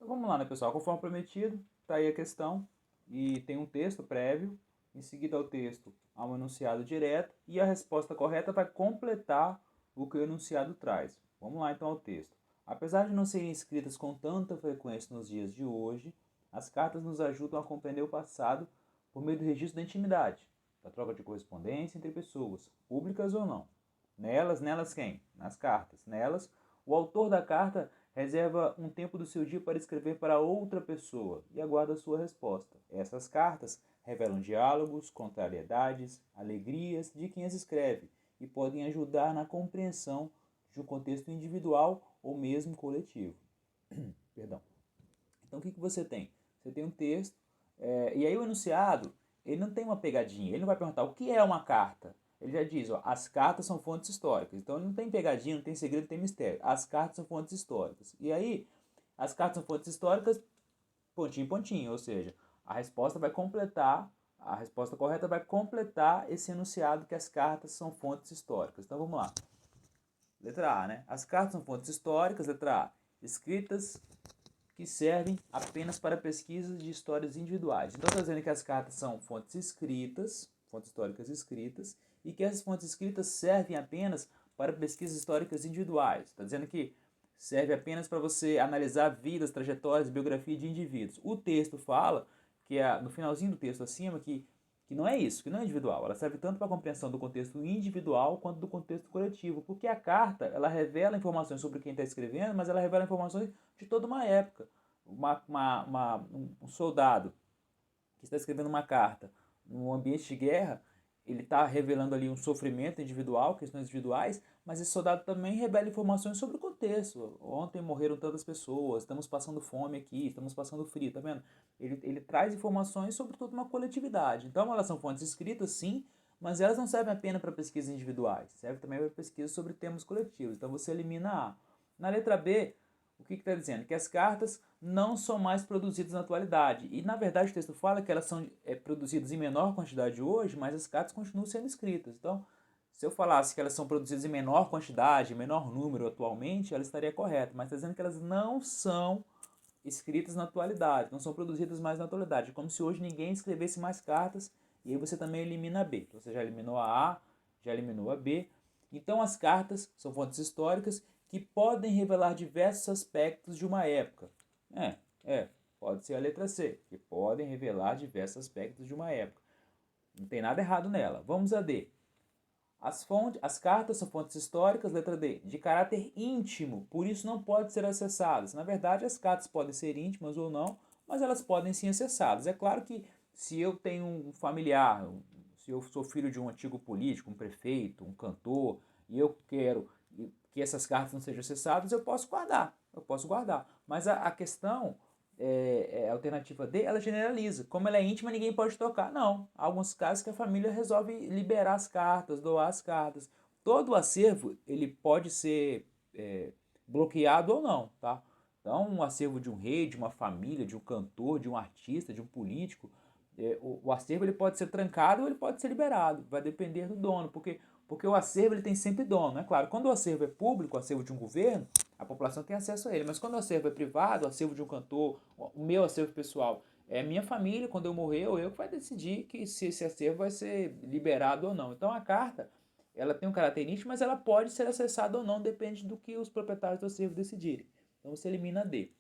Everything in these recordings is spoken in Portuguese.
Então vamos lá, né, pessoal? Conforme prometido, está aí a questão e tem um texto prévio. Em seguida ao texto, há um enunciado direto e a resposta correta vai completar o que o enunciado traz. Vamos lá então ao texto. Apesar de não serem escritas com tanta frequência nos dias de hoje, as cartas nos ajudam a compreender o passado por meio do registro da intimidade, da troca de correspondência entre pessoas, públicas ou não. Nelas quem? Nas cartas. Nelas, o autor da carta reserva um tempo do seu dia para escrever para outra pessoa e aguarda a sua resposta. Essas cartas revelam diálogos, contrariedades, alegrias de quem as escreve e podem ajudar na compreensão de um contexto individual ou mesmo coletivo. Perdão. Então, o que você tem? Você tem um texto, e aí o enunciado, ele não tem uma pegadinha, ele não vai perguntar o que é uma carta. Ele já diz, ó, as cartas são fontes históricas. Então, ele não tem pegadinha, não tem segredo, não tem mistério. As cartas são fontes históricas. E aí, as cartas são fontes históricas, pontinho, pontinho. Ou seja, a resposta vai completar, a resposta correta vai completar esse enunciado que as cartas são fontes históricas. Então, vamos lá. Letra A, né? As cartas são fontes históricas, letra A, escritas que servem apenas para pesquisas de histórias individuais. Então, está dizendo que as cartas são fontes escritas, fontes históricas escritas, e que essas fontes escritas servem apenas para pesquisas históricas individuais. Está dizendo que serve apenas para você analisar vidas, trajetórias, biografia de indivíduos. O texto fala, que é no finalzinho do texto acima, que não é isso, que não é individual. Ela serve tanto para a compreensão do contexto individual quanto do contexto coletivo, porque a carta ela revela informações sobre quem está escrevendo, mas ela revela informações de toda uma época. Um soldado que está escrevendo uma carta num ambiente de guerra, ele está revelando ali um sofrimento individual, questões individuais, mas esse soldado também revela informações sobre o contexto. Ontem morreram tantas pessoas, estamos passando fome aqui, estamos passando frio, tá vendo? Ele traz informações sobre toda uma coletividade. Então elas são fontes escritas, sim, mas elas não servem apenas para pesquisas individuais, servem também para pesquisas sobre temas coletivos. Então você elimina A. Na letra B, o que está dizendo? Que as cartas não são mais produzidas na atualidade. E na verdade o texto fala que elas são produzidas em menor quantidade hoje, mas as cartas continuam sendo escritas. Então, se eu falasse que elas são produzidas em menor quantidade, em menor número atualmente, ela estaria correta. Mas está dizendo que elas não são escritas na atualidade, não são produzidas mais na atualidade. Como se hoje ninguém escrevesse mais cartas, e aí você também elimina a B. Então, você já eliminou a A, já eliminou a B. Então as cartas são fontes históricas que podem revelar diversos aspectos de uma época. Pode ser a letra C, que podem revelar diversos aspectos de uma época. Não tem nada errado nela. Vamos a D. As cartas são fontes históricas, letra D, de caráter íntimo, por isso não podem ser acessadas. Na verdade, as cartas podem ser íntimas ou não, mas elas podem sim acessadas. É claro que se eu tenho um familiar, se eu sou filho de um antigo político, um prefeito, um cantor, e eu quero que essas cartas não sejam acessadas, eu posso guardar. Eu posso guardar. Mas a questão a alternativa D, ela generaliza. Como ela é íntima, ninguém pode tocar. Não. Há alguns casos que a família resolve liberar as cartas, doar as cartas. Todo o acervo, ele pode ser bloqueado ou não, tá? Então, um acervo de um rei, de uma família, de um cantor, de um artista, de um político, o acervo ele pode ser trancado ou ele pode ser liberado. Vai depender do dono, porque o acervo ele tem sempre dono. É claro, quando o acervo é público, o acervo de um governo, a população tem acesso a ele. Mas quando o acervo é privado, o acervo de um cantor, o meu acervo pessoal, é minha família, quando eu morrer, ou eu que vai decidir que se esse acervo vai ser liberado ou não. Então a carta, ela tem um caráter íntimo, mas ela pode ser acessada ou não, depende do que os proprietários do acervo decidirem. Então você elimina D.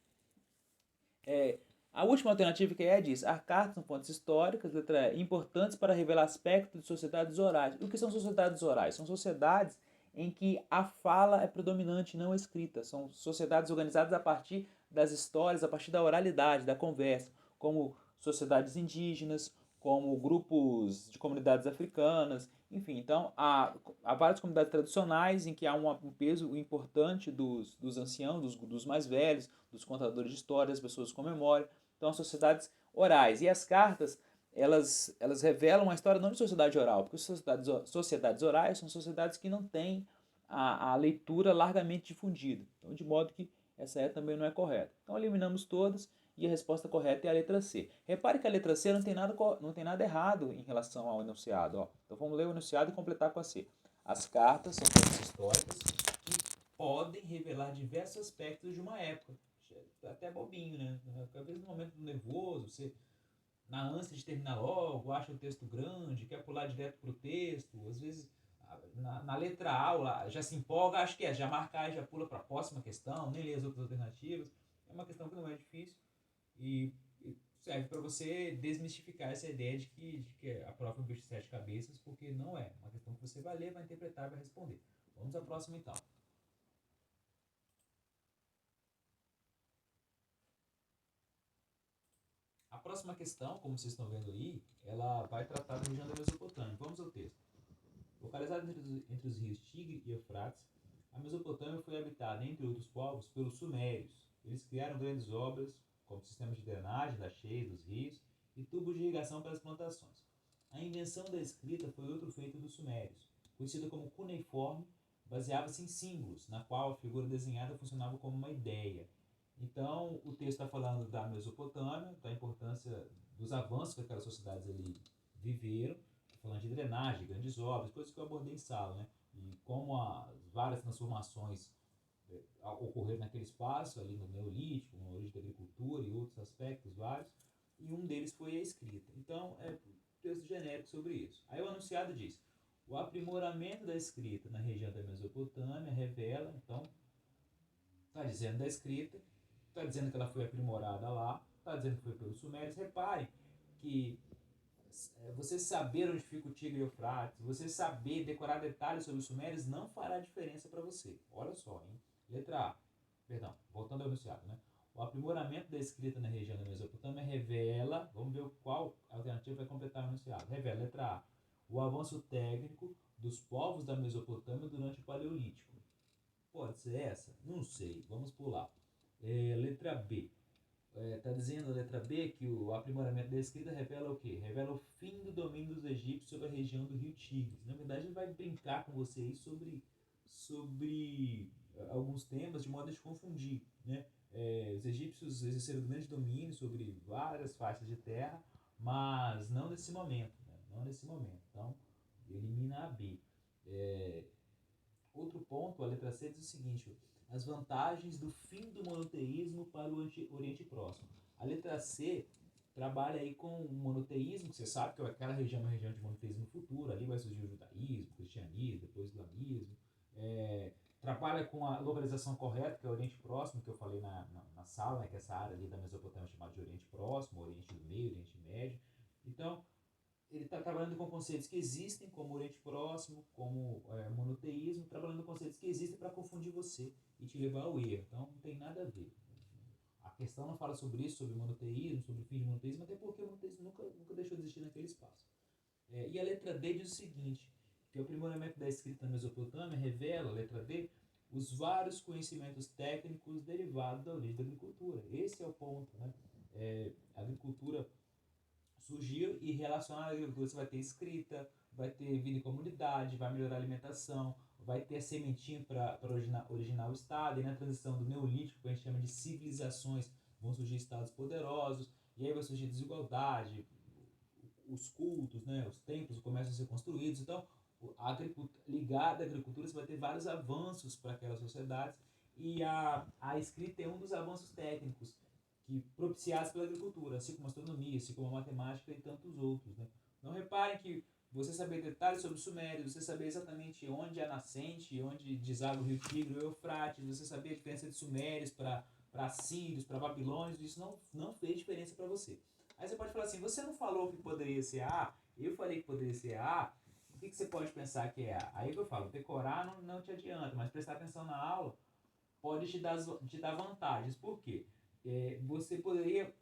A última alternativa que é diz, as cartas são fontes históricas, letra E, importantes para revelar aspectos de sociedades orais. O que são sociedades orais? São sociedades em que a fala é predominante, não a escrita. São sociedades organizadas a partir das histórias, a partir da oralidade, da conversa, como sociedades indígenas, como grupos de comunidades africanas, enfim. Então, há várias comunidades tradicionais em que há um peso importante dos anciãos, dos mais velhos, dos contadores de histórias, das pessoas com memória. Então, as sociedades orais. E as cartas, elas revelam a história não de sociedade oral, porque sociedades orais são sociedades que não têm a leitura largamente difundida. Então, de modo que essa também não é correta. Então, eliminamos todas e a resposta correta é a letra C. Repare que a letra C não tem nada errado em relação ao enunciado. Ó. Então, vamos ler o enunciado e completar com a C. As cartas são fontes históricas que podem revelar diversos aspectos de uma época. até bobinho, né? Às vezes no momento do nervoso, você, na ânsia de terminar logo, acha o texto grande, quer pular direto pro texto, às vezes na letra A já se empolga, acho que já marcar e já pula para a próxima questão, nem lê as outras alternativas. É uma questão que não é difícil e serve para você desmistificar essa ideia de que a prova é um bicho de sete cabeças, porque não é. Uma questão que você vai ler, vai interpretar e vai responder. Vamos à próxima então. A próxima questão, como vocês estão vendo aí, ela vai tratar da região da Mesopotâmia. Vamos ao texto. Localizada entre os rios Tigre e Eufrates, a Mesopotâmia foi habitada, entre outros povos, pelos Sumérios. Eles criaram grandes obras, como sistemas de drenagem da cheia dos rios e tubos de irrigação para as plantações. A invenção da escrita foi outro feito dos Sumérios, conhecida como cuneiforme, baseava-se em símbolos, na qual a figura desenhada funcionava como uma ideia. Então, o texto está falando da Mesopotâmia, da importância dos avanços que aquelas sociedades ali viveram, falando de drenagem, grandes obras, coisas que eu abordei em sala, né? E como as várias transformações ocorreram naquele espaço, ali no Neolítico, na origem da agricultura e outros aspectos vários, e um deles foi a escrita. Então, é texto genérico sobre isso. Aí o anunciado diz: o aprimoramento da escrita na região da Mesopotâmia revela, então, está dizendo da escrita, está dizendo que ela foi aprimorada lá, está dizendo que foi pelos sumérios. Reparem que você saber onde fica o Tigre e o Eufrates, você saber decorar detalhes sobre os sumérios não fará diferença para você. Olha só, hein? Letra A. Perdão, voltando ao enunciado, né? O aprimoramento da escrita na região da Mesopotâmia revela, vamos ver qual alternativa vai completar o enunciado. Revela, letra A, o avanço técnico dos povos da Mesopotâmia durante o Paleolítico. Pode ser essa? Não sei, vamos pular. Letra B. Está dizendo a letra B que o aprimoramento da escrita revela o quê? Revela o fim do domínio dos egípcios sobre a região do rio Tigre. Na verdade, ele vai brincar com você aí sobre alguns temas de modo a te confundir, né? Os egípcios exerceram grande domínio sobre várias faixas de terra, mas não nesse momento, né? Não nesse momento. Então, elimina a B. É, Outro ponto, a letra C diz o seguinte: as vantagens do fim do monoteísmo para o Oriente Próximo. A letra C trabalha aí com o monoteísmo, que você sabe que aquela região é uma região de monoteísmo futuro, ali vai surgir o judaísmo, o cristianismo, depois o islamismo. Trabalha com a localização correta, que é o Oriente Próximo, que eu falei na sala, né, que é essa área ali da Mesopotâmia chamada de Oriente Próximo, Oriente do Meio, Oriente Médio. Então, ele está trabalhando com conceitos que existem, como Oriente Próximo, como monoteísmo, trabalhando com conceitos que existem para confundir você e te levar ao erro. Então não tem nada a ver. A questão não fala sobre isso, sobre monoteísmo, sobre o fim de monoteísmo, até porque o monoteísmo nunca deixou de existir naquele espaço. E a letra D diz o seguinte, que o aprimoramento da escrita na Mesopotâmia revela, a letra D, os vários conhecimentos técnicos derivados da origem da agricultura. Esse é o ponto, né? A agricultura surgiu e relacionado à agricultura você vai ter escrita, vai ter vida em comunidade, vai melhorar a alimentação, vai ter a sementinha para originar o Estado, e na transição do Neolítico, que a gente chama de civilizações, vão surgir estados poderosos, e aí vai surgir desigualdade, os cultos, né, os templos começam a ser construídos, então ligada à agricultura você vai ter vários avanços para aquelas sociedades, e a escrita é um dos avanços técnicos que propiciados pela agricultura, assim como a astronomia, assim como a matemática e tantos outros. Né? Então reparem que você saber detalhes sobre os sumérios, você saber exatamente onde é a nascente, onde deságua o rio Tigre, o Eufrates, você saber a diferença de sumérios para assírios, para babilônios, isso não fez diferença para você. Aí você pode falar assim, você não falou que poderia ser A, eu falei que poderia ser A, o que você pode pensar que é A? Aí eu falo, decorar não te adianta, mas prestar atenção na aula pode te dar vantagens. Por quê? Você poderia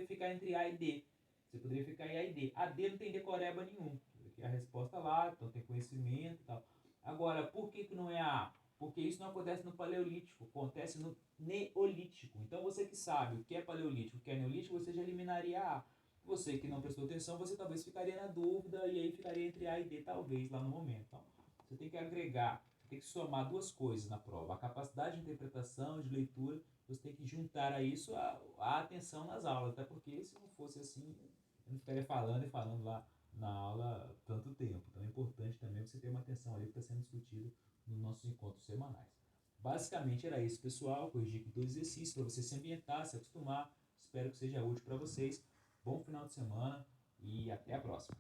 ficar entre A e D. Você poderia ficar em A e D. A D não tem decoreba nenhum. Porque a resposta lá, então tem conhecimento e tal. Agora, por que não é A? Porque isso não acontece no Paleolítico, acontece no Neolítico. Então você que sabe o que é Paleolítico, o que é Neolítico, você já eliminaria A. Você que não prestou atenção, você talvez ficaria na dúvida e aí ficaria entre A e D, talvez, lá no momento. Então, você tem que agregar, você tem que somar duas coisas na prova: a capacidade de interpretação, de leitura. Você tem que juntar a isso a atenção nas aulas, até porque se não fosse assim, eu não ficaria falando e falando lá na aula tanto tempo. Então é importante também você ter uma atenção ali que está sendo discutido nos nossos encontros semanais. Basicamente era isso, pessoal. Corrigir com todo exercício para você se ambientar, se acostumar. Espero que seja útil para vocês. Bom final de semana e até a próxima.